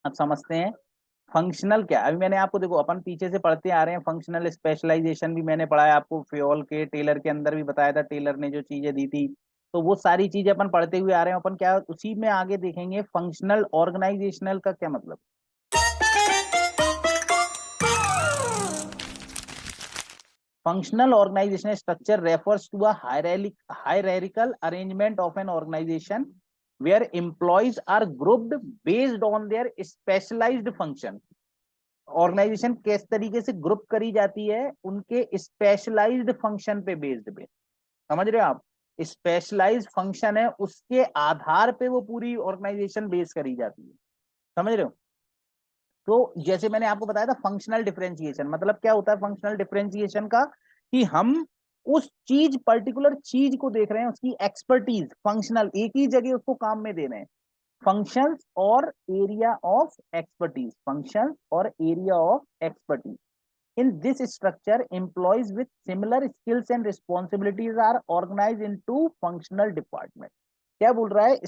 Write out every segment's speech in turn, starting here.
अब समझते हैं फंक्शनल क्या। अभी मैंने आपको, देखो अपन पीछे से पढ़ते आ रहे हैं, फंक्शनल स्पेशलाइजेशन भी मैंने पढ़ा है आपको, फ्योल के टेलर के अंदर भी बताया था, टेलर ने जो चीजें दी थी। तो वो सारी चीजें अपन पढ़ते हुए आ रहे हैं, अपन क्या उसी में आगे देखेंगे फंक्शनल ऑर्गेनाइजेशनल का क्या मतलब। Functional organizational structure refers to a hierarchical arrangement of an organization where employees are grouped based on their specialized function. Organisation किस तरीके से ग्रुप करी जाती है, उनके स्पेशलाइज्ड फंक्शन पे बेस्ड पे। समझ रहे हो आप, स्पेशलाइज्ड फंक्शन है उसके आधार पे वो पूरी ऑर्गेनाइजेशन बेस करी जाती है। समझ रहे हो। तो जैसे मैंने आपको बताया था फंक्शनल डिफरेंशिएशन मतलब क्या होता है, फंक्शनल डिफरेंशिएशन का कि हम उस चीज पर्टिकुलर चीज को देख रहे हैं, उसकी एक्सपर्टीज फंक्शनल एक ही जगह उसको काम में दे रहे हैं। फंक्शंस और एरिया ऑफ एक्सपर्टीज, फंक्शंस और area of expertise. In this structure, employees with similar skills and responsibilities are organized into functional department. क्या बोल रहा है,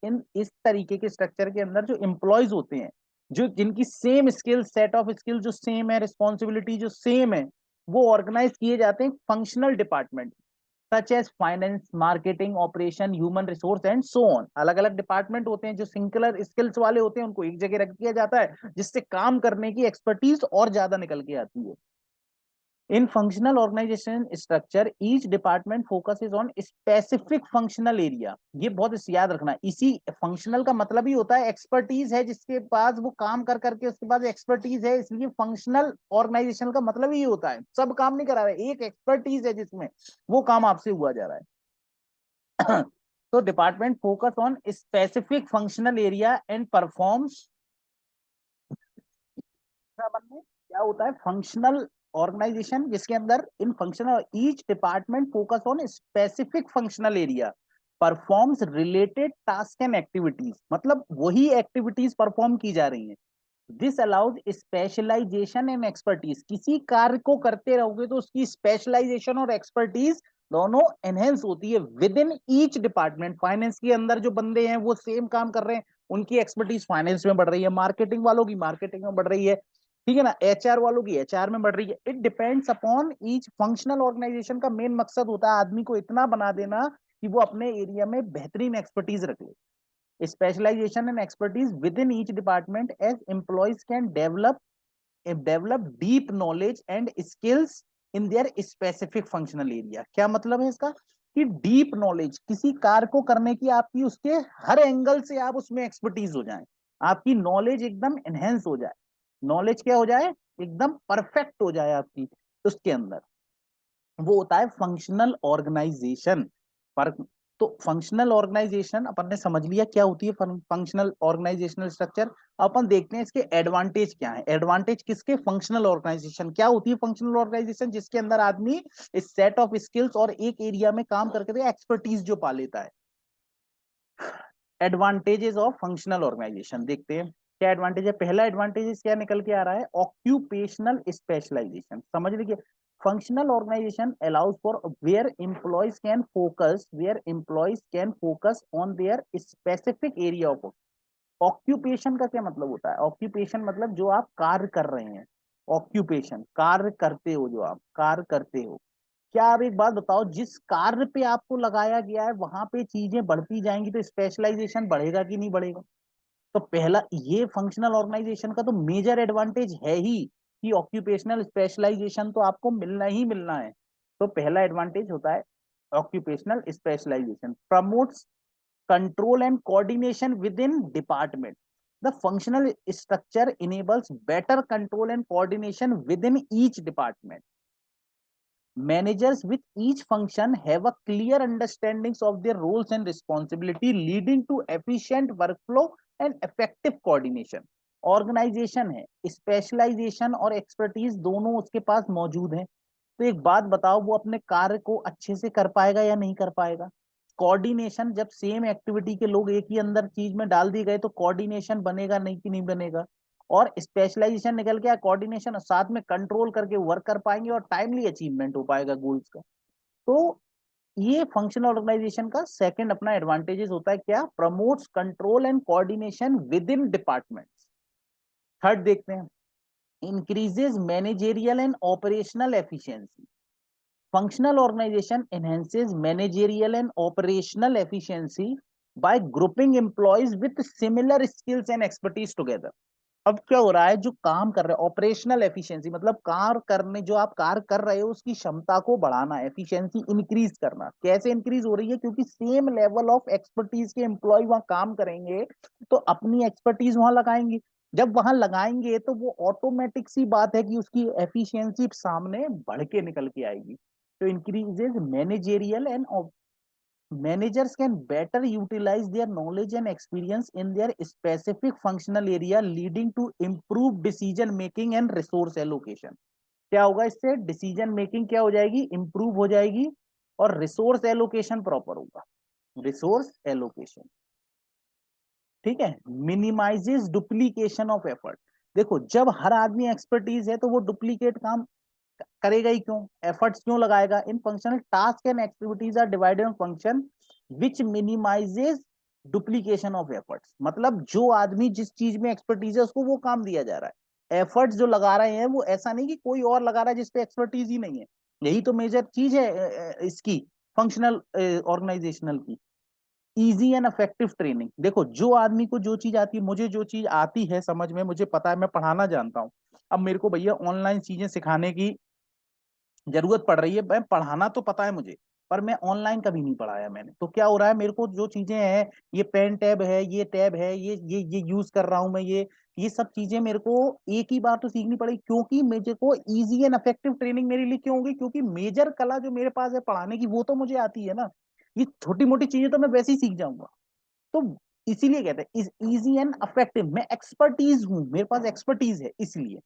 इन इस तरीके के स्ट्रक्चर के अंदर जो एम्प्लॉयज होते हैं, जो जिनकी same skill, set of skill जो सेम है, रिस्पॉन्सिबिलिटी जो सेम है, वो ऑर्गेनाइज किए जाते हैं functional department, such as finance, marketing, operation, human resource and so on. अलग अलग डिपार्टमेंट होते हैं जो सिंगुलर स्किल्स वाले होते हैं, उनको एक जगह रख दिया जाता है जिससे काम करने की एक्सपर्टीज और ज्यादा निकल के आती है। In functional organization structure, each department focuses on specific functional area. ये बहुत इस याद रखना, इसी फंक्शनल का मतलब ही होता है एक्सपर्टीज है जिसके पास वो काम कर करके उसके पास एक्सपर्टीज है, इसलिए फंक्शनल ऑर्गेनाइजेशन का मतलब ही होता है सब काम नहीं करा रहे, एक एक्सपर्टीज है जिसमें वो काम आपसे हुआ जा रहा है। तो department focus on specific functional area and performs. क्या होता है फंक्शनल ऑर्गेनाइजेशन जिसके अंदर in functional each department focus on specific functional area performs related task and activities, मतलब वही एक्टिविटीज परफॉर्म की जा रही हैं। This allows specialisation and expertise, किसी कार्य को करते रहोगे तो उसकी स्पेशलाइजेशन और एक्सपर्टीज दोनों एनहेंस होती है with in each department. Finance के अंदर जो बंदे हैं वो सेम काम कर रहे हैं, उनकी एक्सपर्टीज फाइनेंस में बढ़ रही है, मार्केटिंग वालों की मार्केटिंग में बढ़ रही है, ठीक है ना, एचआर वालों की एचआर में बढ़ रही है। It depends upon each functional organisation का मेन मकसद होता है आदमी को इतना बना देना कि वो अपने एरिया में बेहतरीन एक्सपर्टीज रखे। Specialization and expertise within each department as employees can develop deep knowledge and skills in their specific functional area। क्या मतलब है इसका कि डीप नॉलेज, किसी कार्य को करने की आपकी उसके हर एंगल से आप उसमें एक्सपर्टीज हो जाए, आपकी नॉलेज एकदम एनहेंस हो जाए, नॉलेज क्या हो जाए, एकदम परफेक्ट हो जाए आपकी उसके अंदर, वो होता है फंक्शनल ऑर्गेनाइजेशन। पर तो फंक्शनल ऑर्गेनाइजेशन अपन ने समझ लिया क्या होती है फंक्शनल ऑर्गेनाइजेशनल स्ट्रक्चर। अपन देखते हैं इसके एडवांटेज क्या है। एडवांटेज किसके, फंक्शनल ऑर्गेनाइजेशन। क्या होती है फंक्शनल ऑर्गेनाइजेशन, जिसके अंदर आदमी इस सेट ऑफ स्किल्स और एक एरिया में काम करके एक्सपर्टीज जो पा लेता है। एडवांटेजेस ऑफ फंक्शनल ऑर्गेनाइजेशन देखते हैं क्या एडवांटेज है। पहला एडवांटेज क्या निकल के आ रहा है, ऑक्यूपेशनल स्पेशलाइजेशन। समझ लीजिए, functional organisation allows for where employees can focus on their specific area of. Occupation का क्या मतलब होता है, ऑक्यूपेशन मतलब जो आप कार्य कर रहे हैं, ऑक्यूपेशन कार्य करते हो, जो आप कार्य करते हो। क्या आप एक बात बताओ, जिस कार्य पे आपको लगाया गया है वहां पे चीजें बढ़ती जाएंगी तो स्पेशलाइजेशन बढ़ेगा कि नहीं बढ़ेगा। तो पहला ये फंक्शनल ऑर्गेनाइजेशन का तो मेजर एडवांटेज है ही कि ऑक्यूपेशनल स्पेशलाइजेशन तो आपको मिलना ही मिलना है। तो पहला एडवांटेज होता है occupational specialisation. Promotes control and coordination within department. The functional structure enables better control and coordination within each department. Managers with each function have a clear understanding of their roles and responsibility, leading to efficient workflow and effective coordination. Organisation है, specialisation और expertise दोनों उसके पास मौजूद है, तो एक बात बताओ वो अपने कार्य को अच्छे से कर पाएगा या नहीं कर पाएगा। कोऑर्डिनेशन, जब सेम एक्टिविटी के लोग एक ही अंदर चीज में डाल दिए गए तो कोऑर्डिनेशन बनेगा नहीं कि नहीं बनेगा। और स्पेशलाइजेशन निकल गया, कोऑर्डिनेशन, साथ में कंट्रोल करके वर्क कर पाएंगे और टाइमली अचीवमेंट हो पाएगा गोल्स का। तो ये फंक्शनल ऑर्गेनाइजेशन का सेकंड अपना एडवांटेजेस होता है क्या, promotes control and coordination with in departments. Third देखते हैं, increases managerial and operational efficiency. Functional organization enhances managerial and operational efficiency by grouping employees with similar skills and expertise together. अब क्या हो रहा है, जो काम कर रहे हैं, ऑपरेशनल एफिशिएंसी मतलब कार्य करने, जो आप कार्य कर रहे हो उसकी क्षमता को बढ़ाना, एफिशिएंसी इंक्रीज करना। कैसे इंक्रीज हो रही है, क्योंकि सेम लेवल ऑफ एक्सपर्टीज के एम्प्लॉय वहां काम करेंगे तो अपनी एक्सपर्टीज वहां लगाएंगे। जब वहां लगाएंगे तो वो ऑटोमेटिक सी बात है कि उसकी एफिशिएंसी सामने बढ़ के निकल के आएगी। तो increases managerial and managers can better utilize their knowledge and experience in their specific functional area, leading to improved decision making and resource allocation. क्या होगा इससे, डिसीजन मेकिंग क्या हो जाएगी, इंप्रूव हो जाएगी, और रिसोर्स एलोकेशन प्रॉपर होगा, रिसोर्स एलोकेशन। ठीक है, मिनिमाइजेस डुप्लीकेशन ऑफ एफर्ट। देखो जब हर आदमी एक्सपर्टीज है तो वो डुप्लीकेट काम करेगा ही क्यों, एफर्ट्स क्यों लगाएगा। In functional task and activities are divided on function which minimises duplication of efforts. मतलब जो आदमी जिस चीज में एक्सपर्टीज है उसको वो काम दिया जा रहा है, एफर्ट्स जो लगा रहे हैं वो ऐसा नहीं कि कोई और लगा रहा है जिसपे एक्सपर्टीज ही नहीं है। यही तो मेजर चीज है इसकी, फंक्शनल ऑर्गेनाइजेशनल की। Easy and effective training. देखो जो आदमी को जो चीज आती है, मुझे जो चीज आती है समझ में, मुझे पता है, मैं पढ़ाना जानता हूँ। अब मेरे को भैया ऑनलाइन चीजें सिखाने की जरूरत पड़ रही है, मैं पढ़ाना तो पता है मुझे, पर मैं ऑनलाइन कभी नहीं पढ़ाया मैंने। तो क्या हो रहा है, मेरे को जो चीजें हैं, ये पेन टैब है, ये टैब है, ये यूज कर रहा हूं मैं, ये सब चीजें मेरे को एक ही बार तो सीखनी पड़ेगी, क्योंकि मुझे को इजी एंड इफेक्टिव ट्रेनिंग मेरे लिए क्यों होगी, क्योंकि मेजर कला जो मेरे पास है पढ़ाने की वो तो मुझे आती है ना। ये छोटी मोटी चीजें तो मैं वैसे ही सीख जाऊंगा। तो इसीलिए कहते हैं इज इजी एंड इफेक्टिव, मैं एक्सपर्टीज हूँ, मेरे पास एक्सपर्टीज है इसलिए।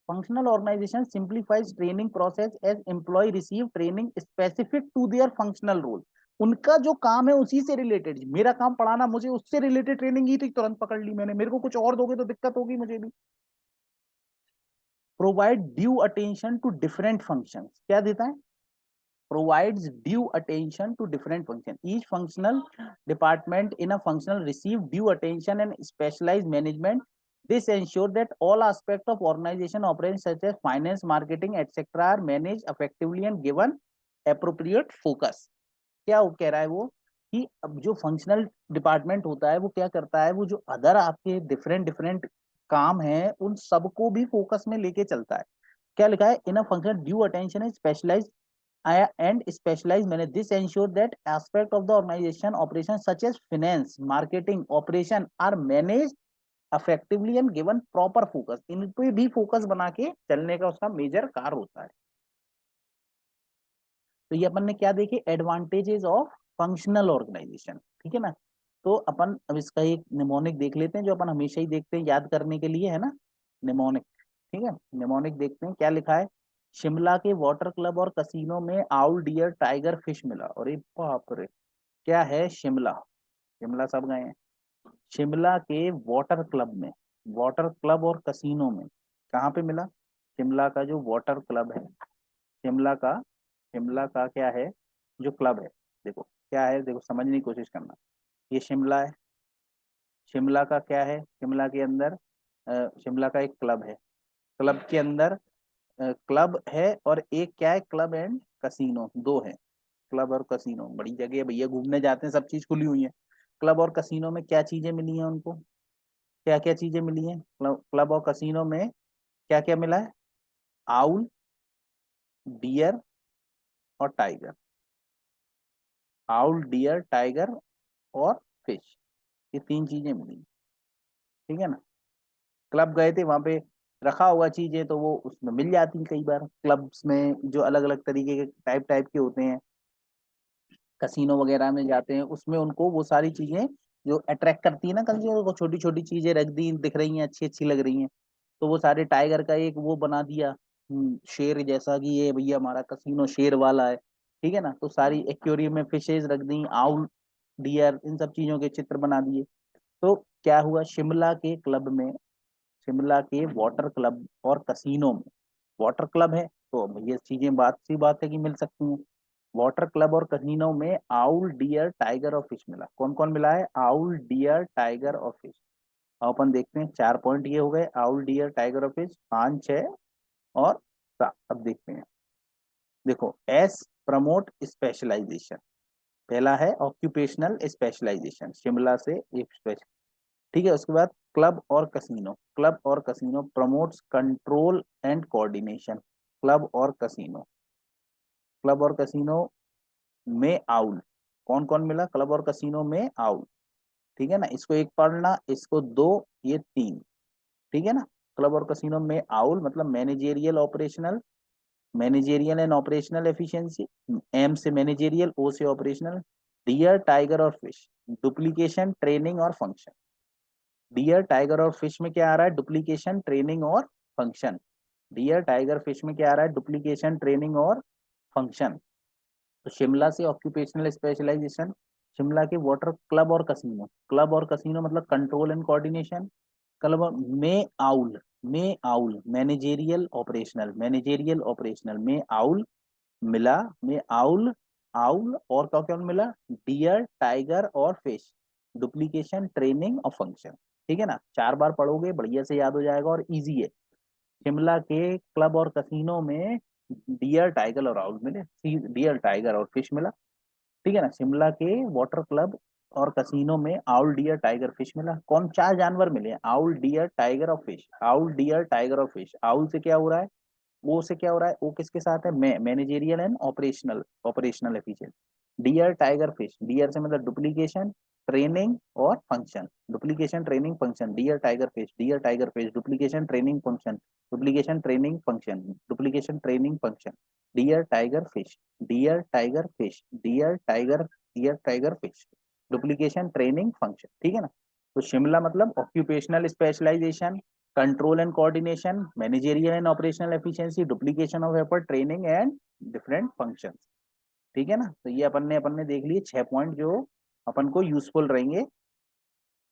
Functional organization simplifies training process as employee receive training specific to their functional role. उनका जो काम है उसी से रिलेटेड, मेरा काम पढ़ाना, मुझे उससे रिलेटेड ट्रेनिंग ही थी, तुरंत पकड़ ली मैंने, मेरे को कुछ और दोगे तो दिक्कत होगी मुझे भी। Provide due attention to different functions, क्या देता है, provides due attention to different functions. Each functional department in a functional receive due attention and specialized management. This ensures that all aspects of organization operations such as finance, marketing, etc. are managed effectively and given appropriate focus. क्या वो कह रहा है वो, कि अब जो functional department होता है वो क्या करता है, वो जो अदर आपके डिफरेंट डिफरेंट काम है उन सबको भी फोकस में लेके चलता है। क्या लिखा है, in a function due attention is specialize and specialized manage. This ensure that aspect of the organization operations such as finance, marketing, operation are managed effectively and given proper focus. इन पे भी focus बना के चलने का उसका major कार्य होता है। तो ये अपन ने क्या देखे, एडवांटेजेस ऑफ फंक्शनल ऑर्गेनाइजेशन। ठीक है ना। तो अपन अब इसका एक निमोनिक देख लेते हैं, जो अपन हमेशा ही देखते हैं याद करने के लिए, है ना, निमोनिक। ठीक है, निमोनिक देखते हैं क्या लिखा है। शिमला के वाटर क्लब और कसिनो में आउल, डियर, टाइगर, फिश मिला। अरे बाप रे, क्या है शिमला, शिमला सब गए हैं। शिमला के वाटर क्लब में, वाटर क्लब और कसिनो में कहाँ पे मिला, शिमला का जो वाटर क्लब है, शिमला का, शिमला का क्या है जो क्लब है, देखो क्या है, देखो समझने की कोशिश करना। ये शिमला है, शिमला का क्या है, शिमला के अंदर शिमला का एक क्लब है, क्लब के अंदर क्लब है, और एक क्या है, क्लब एंड कसीनो, दो है, क्लब और कसीनो। बड़ी जगह है भैया, घूमने जाते हैं, सब चीज खुली हुई है। क्लब और कसीनो में क्या चीजें मिली हैं उनको, क्या क्या चीजें मिली हैं क्लब, क्लब और कसीनो में क्या क्या मिला है, आउल, डियर और टाइगर, आउल, डियर, टाइगर और फिश, ये तीन चीजें मिली। ठीक है ना। क्लब गए थे वहां पे, रखा हुआ चीजें तो वो उसमें मिल जाती कई बार, क्लब्स में जो अलग अलग तरीके के टाइप टाइप के होते हैं, कसिनो वगैरह में जाते हैं उसमें उनको वो सारी चीजें जो अट्रैक्ट करती है ना कंज्यूमर को, छोटी छोटी चीजें रख दी, दिख रही हैं, अच्छी अच्छी लग रही हैं, तो वो सारे टाइगर का एक वो बना दिया, शेर जैसा, कि ये भैया हमारा कसिनो शेर वाला है। ठीक है ना। तो सारी एक्वेरियम में फिशेज रख दी, आउल, डियर, इन सब चीजों के चित्र बना दिए। तो क्या हुआ, शिमला के क्लब में, शिमला के वाटर क्लब और कसीनो में, वाटर क्लब है तो ये चीजें बात सी बात है कि मिल सकती हैं। वाटर क्लब और कसीनो में आउल, डियर, टाइगर और फिश मिला। कौन कौन मिला है, आउल, डियर, टाइगर और फिश। अब अपन देखते हैं 4 पॉइंट ये हो गए, आउल, डियर, टाइगर और फिश, 5, 6 और 7। अब देखते हैं, देखो एस प्रमोट स्पेशलाइजेशन, पहला है ऑक्यूपेशनल स्पेशलाइजेशन, शिमला से एक स्पेशल, ठीक है। उसके बाद क्लब और कसिनो, क्लब और casino promotes control and coordination, club और कसिनो, क्लब और कसिनो में आउल, कौन कौन मिला क्लब और कसिनो में आउल, ठीक है ना। इसको एक पढ़ना, इसको दो, ये 3, ठीक है ना। क्लब और कसिनो में आउल मतलब managerial operational, managerial and operational efficiency, M से मैनेजेरियल, ओ से ऑपरेशनल। डियर, टाइगर और फिश डुप्लीकेशन, ट्रेनिंग और फंक्शन। डियर, टाइगर और फिश में क्या आ रहा है, डुप्लीकेशन, ट्रेनिंग और फंक्शन। डियर, टाइगर, फिश में क्या आ रहा है, डुप्लीकेशन, ट्रेनिंग और फंक्शन। तो शिमला से ऑक्यूपेशनल स्पेशलाइजेशन, शिमला के वाटर क्लब और कसिनो, क्लब और कसिनो मतलब कंट्रोल एंड कोऑर्डिनेशन। क्लब में आउल, में owl managerial operational, managerial operational में आउल मिला, में आउल, आउल और क्या क्या मिला, डियर, टाइगर और फिश डुप्लीकेशन, ट्रेनिंग और फंक्शन, ठीक है ना। 4 बार पढ़ोगे बढ़िया से याद हो जाएगा और इजी है। शिमला के क्लब और कसिनो में डियर, टाइगर और आउल मिले, डियर, टाइगर और फिश मिला, ठीक है ना। शिमला के वाटर क्लब और कसिनो में आउल, डियर, टाइगर, फिश मिला। कौन 4 जानवर मिले, आउल, डियर, टाइगर और फिश, आउल, डियर, टाइगर और फिश। आउल से क्या हो रहा है, ओ से क्या हो रहा है, ओ किसके साथ है, managerial and operational, operational efficient. Deer, tiger, fish, deer से मतलब डुप्लीकेशन, ट्रेनिंग और function, duplication, training, function. Deer, tiger, fish, deer, tiger, fish duplication, training, function, duplication, training, function, duplication, training, function. Deer, tiger, fish, deer, tiger, fish, deer, tiger, deer, tiger, fish duplication, training, function, ठीक है ना। तो शिमला मतलब occupational specialisation, control and coordination, managerial and operational efficiency, duplication of effort, training and different functions, ठीक है ना। तो ये अपन ने देख लिए 6 पॉइंट जो अपन को यूजफुल रहेंगे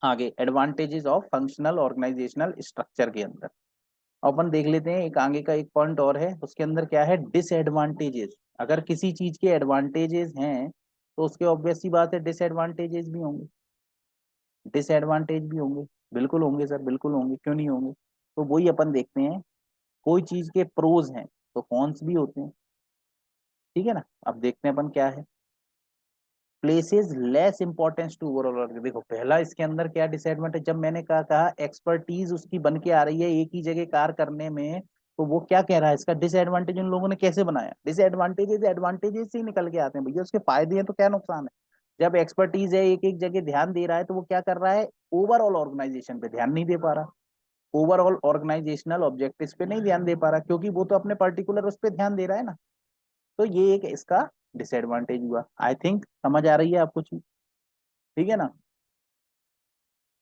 आगे advantages of functional organisational structure के अंदर। अपन देख लेते हैं एक आगे का एक पॉइंट और है, उसके अंदर क्या है, डिसएडवांटेजेस। अगर किसी चीज के एडवांटेजेस हैं तो उसके ऑब्वियस सी बात है डिसएडवांटेजेस भी होंगे, डिसएडवांटेज भी होंगे, बिल्कुल होंगे सर, बिल्कुल होंगे, क्यों नहीं होंगे। तो वही अपन देखते हैं, कोई चीज के प्रोज हैं तो कॉन्स भी होते हैं, ठीक है ना। अब देखते हैं अपन क्या है, places less importance to overall. देखो पहला इसके अंदर क्या डिसएडवांटेज, जब मैंने कहा एक्सपर्टीज उसकी बन के आ रही है एक ही जगह कार करने में, तो वो क्या कह रहा है, इसका डिसएडवांटेज उन लोगों ने कैसे बनाया, डिसएडवांटेजेस एडवांटेजेस से ही निकल के आते हैं भैया, उसके फायदे हैं तो क्या नुकसान है। जब एक्सपर्टीज है एक एक जगह ध्यान दे रहा है तो वो क्या कर रहा है, ओवरऑल ऑर्गेनाइजेशन पे ध्यान नहीं दे पा रहा, ओवरऑल ऑर्गेनाइजेशनल ऑब्जेक्टिव्स पे नहीं ध्यान दे पा रहा, क्योंकि वो तो अपने पर्टिकुलर उस पर ध्यान दे रहा है ना। तो ये एक इसका डिसएडवांटेज हुआ, आई थिंक समझ आ रही है आपको चीज, ठीक है ना।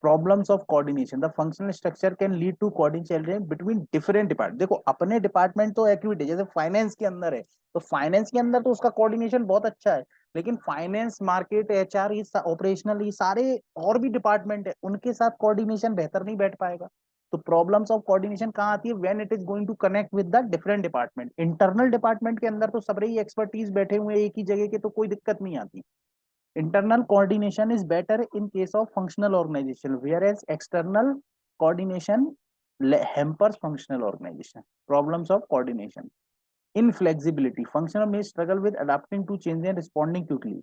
Problems of coordination, the functional structure can lead to coordination between different department. देखो अपने डिपार्टमेंट तो एक्टिविटी जैसे फाइनेंस के अंदर है, तो फाइनेंस के अंदर तो उसका कोऑर्डिनेशन बहुत अच्छा है, लेकिन फाइनेंस, मार्केट, एचआर, ये ऑपरेशनल, ये सारे और भी डिपार्टमेंट है, उनके साथ कोऑर्डिनेशन बेहतर नहीं बैठ पाएगा। तो प्रॉब्लम्स ऑफ कोऑर्डिनेशन कहाँ आती है, when it is going to connect with the different department. Internal department के अंदर तो सब ही एक्सपर्टीज बैठे हुए एक ही जगह के, तो कोई दिक्कत नहीं आती। Internal coordination is better in case of functional organization, whereas external coordination hampers functional organization. Problems of coordination. Inflexibility. Functional may struggle with adapting to change and responding quickly.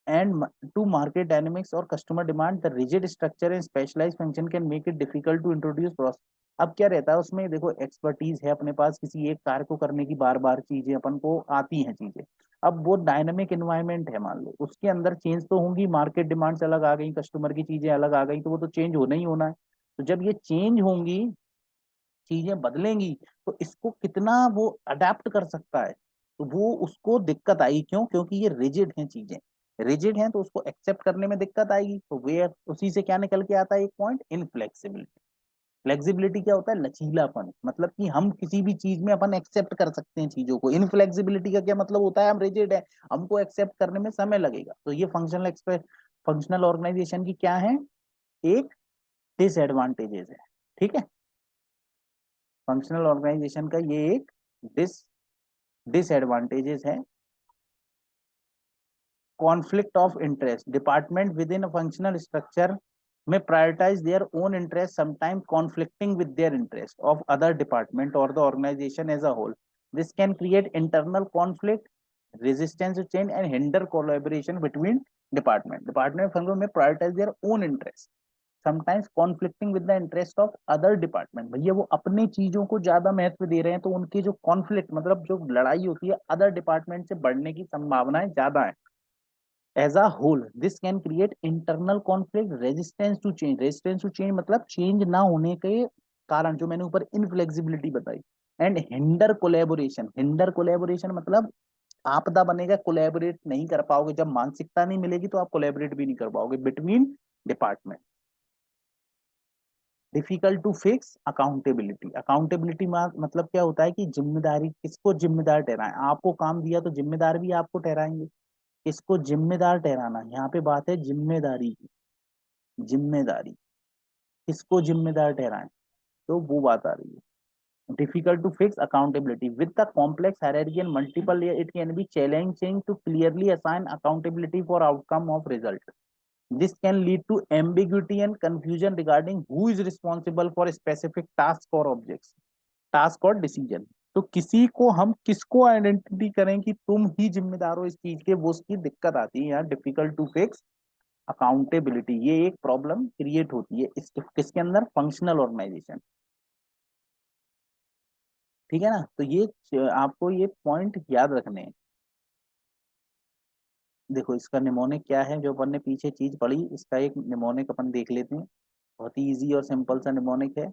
And to market dynamics or customer demand, the rigid structure and specialized function can make it difficult to introduce process. अब क्या रहता है उसमें, देखो expertise है अपने पास किसी एक कार्य को करने की, बार बार चीजें अपन को आती हैं चीजें। अब वो डायनामिक एनवायरनमेंट है, मान लो उसके अंदर चेंज तो होंगी, मार्केट डिमांड्स अलग आ गई, कस्टमर की चीजें अलग आ गई, तो वो तो चेंज होना ही होना है। तो जब ये चेंज होंगी, चीजें बदलेंगी, तो इसको कितना वो अडेप्ट कर सकता है, तो वो उसको दिक्कत आई, क्यों, क्योंकि ये रिजिड हैं चीजें, रिजिड हैं तो उसको एक्सेप्ट करने में दिक्कत आएगी। तो वे उसी से क्या निकल के आता है एक पॉइंट, इनफ्लेक्सिबिलिटी। फ्लेक्सिबिलिटी क्या होता है, लचीलापन, मतलब कि हम किसी भी चीज में अपन एक्सेप्ट कर सकते हैं चीजों को। इनफ्लेक्सिबिलिटी का क्या मतलब होता है, हम रिजिड है, हमको एक्सेप्ट करने में समय लगेगा। तो ये फंक्शनल ऑर्गेनाइजेशन की क्या है, एक डिसएडवांटेजेस है, ठीक है। फंक्शनल ऑर्गेनाइजेशन का ये एक डिस डिसएडवांटेजेस है। Conflict of interest, department with in a functional structure may prioritize their own interests, sometimes conflicting with their interest of other department or the organization as a whole. This can create internal conflict, resistance to change, and hinder collaboration between department. Department फंडों में prioritize their own interest, sometimes conflicting with the interest of other department. भैया वो अपने चीजों को ज्यादा महत्व दे रहे हैं, तो उनके जो conflict मतलब जो लड़ाई होती है other department से बढ़ने की संभावनाएं ज्यादा है. As a whole, this can create internal conflict, resistance to change. Resistance to change मतलब change ना होने के कारण, जो मैंने ऊपर inflexibility बताई, and hinder collaboration. Hinder collaboration मतलब आपदा बनेगा, कोलैबोरेट नहीं कर पाओगे. जब मानसिकता नहीं मिलेगी तो आप कोलैबोरेट भी नहीं कर पाओगे between department. Difficult to fix accountability. Accountability मतलब क्या होता है कि जिम्मेदारी, किसको जिम्मेदार ठहराएं. आपको काम दिया तो जिम्मेदार भी आपको ठहराएंगे. किसको जिम्मेदार ठहराना, यहाँ पे बात है जिम्मेदारी की. जिम्मेदारी, किसको जिम्मेदार ठहराएं, तो वो बात आ रही है. Difficult to fix accountability with the complex hierarchy and multiple layer, it can be challenging to clearly assign accountability for outcome of result. This can lead to ambiguity and confusion regarding who is responsible for specific task or objects, task और decision. तो किसी को हम किसको identity करें कि तुम ही जिम्मेदार हो इस चीज के, वो उसकी दिक्कत आती है यहाँ. डिफिकल्ट टू फिक्स अकाउंटेबिलिटी, ये एक प्रॉब्लम क्रिएट होती है किसके अंदर, फंक्शनल ऑर्गेनाइजेशन. ठीक है ना. तो ये आपको ये पॉइंट याद रखने हैं. देखो इसका निमोनिक क्या है, जो अपन ने पीछे चीज पढ़ी, इसका एक निमोनिक अपन देख लेते हैं. बहुत ही इजी और सिंपल सा निमोनिक है.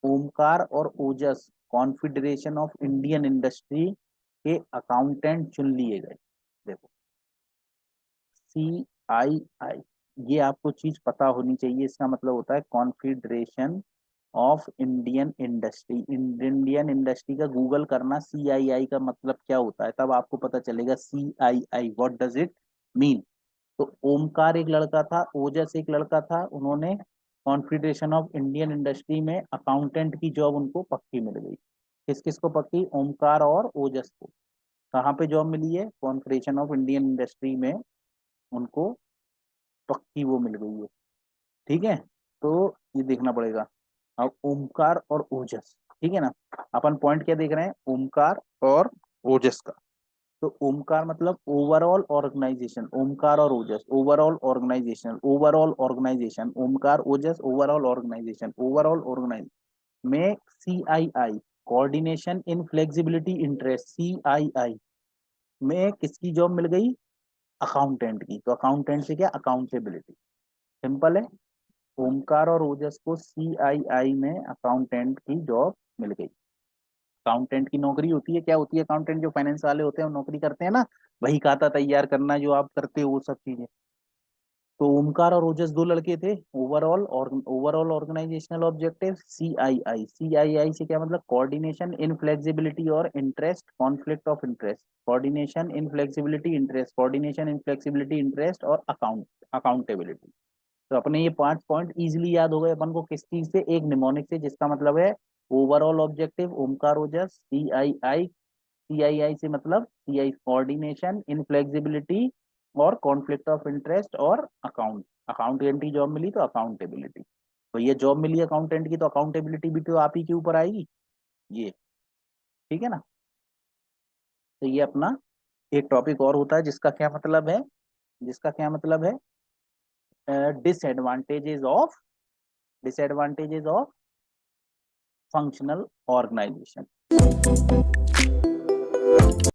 ओमकार और ओजस कॉन्फेडरेशन ऑफ इंडियन इंडस्ट्री के अकाउंटेंट चुन लिए गए. देखो CII, ये आपको चीज पता होनी चाहिए. इसका मतलब होता है confederation of Indian industry. Indian industry का गूगल करना, CII का मतलब क्या होता है, तब आपको पता चलेगा. CII what does it mean. तो ओमकार एक लड़का था, ओजस एक लड़का था, उन्होंने कॉन्फेडरेशन ऑफ इंडियन इंडस्ट्री में अकाउंटेंट की जॉब उनको पक्की मिल गई. किस किस को पक्की, ओमकार और ओजस को. कहाँ पे जॉब मिली है, कॉन्फेडरेशन ऑफ इंडियन इंडस्ट्री में उनको पक्की वो मिल गई है. ठीक है. तो ये देखना पड़ेगा. अब ओमकार और ओजस, ठीक है ना. अपन पॉइंट क्या देख रहे हैं, ओमकार और ओजस का. तो ओमकार मतलब ओवरऑल ऑर्गेनाइजेशन, ओमकार और Ojas overall organization, overall organization, Omkar Ojas overall organization, overall organization में CII coordination in flexibility interest. CII में किसकी जॉब मिल गई, अकाउंटेंट की. तो अकाउंटेंट से क्या, अकाउंटेबिलिटी. सिंपल है. ओमकार और ओजस को CII में अकाउंटेंट की जॉब मिल गई. अकाउंटेंट की नौकरी होती है, क्या होती है, अकाउंटेंट जो फाइनेंस वाले होते हैं वो नौकरी करते हैं ना, वही खाता तैयार करना जो आप करते हो वो सब चीजें. तो ओमकार और ओजस दो लड़के थे. Overall organisational objective CII. CII से क्या मतलब, कोऑर्डिनेशन इन फ्लेक्सिबिलिटी और interest, conflict of interest. Coordination in flexibility interest, coordination in flexibility interest और अकाउंटेबिलिटी. तो अपने ये 5 पॉइंट इजीली याद हो गए अपन को. किस चीज से, एक निमोनिक से, जिसका मतलब है ओवरऑल ऑब्जेक्टिव ओमकार ओजस. CII, CII से मतलब CI कोऑर्डिनेशन, इनफ्लेक्सिबिलिटी और कॉन्फ्लिक्ट ऑफ इंटरेस्ट और अकाउंटेंट की जॉब मिली तो अकाउंटेबिलिटी. तो ये जॉब मिली अकाउंटेंट की, तो अकाउंटेबिलिटी भी तो आप ही के ऊपर आएगी ये. ठीक है ना. तो ये अपना एक टॉपिक और होता है जिसका क्या मतलब है, जिसका क्या मतलब है, डिसएडवांटेजेस ऑफ फंक्शनल ऑर्गेनाइजेशन.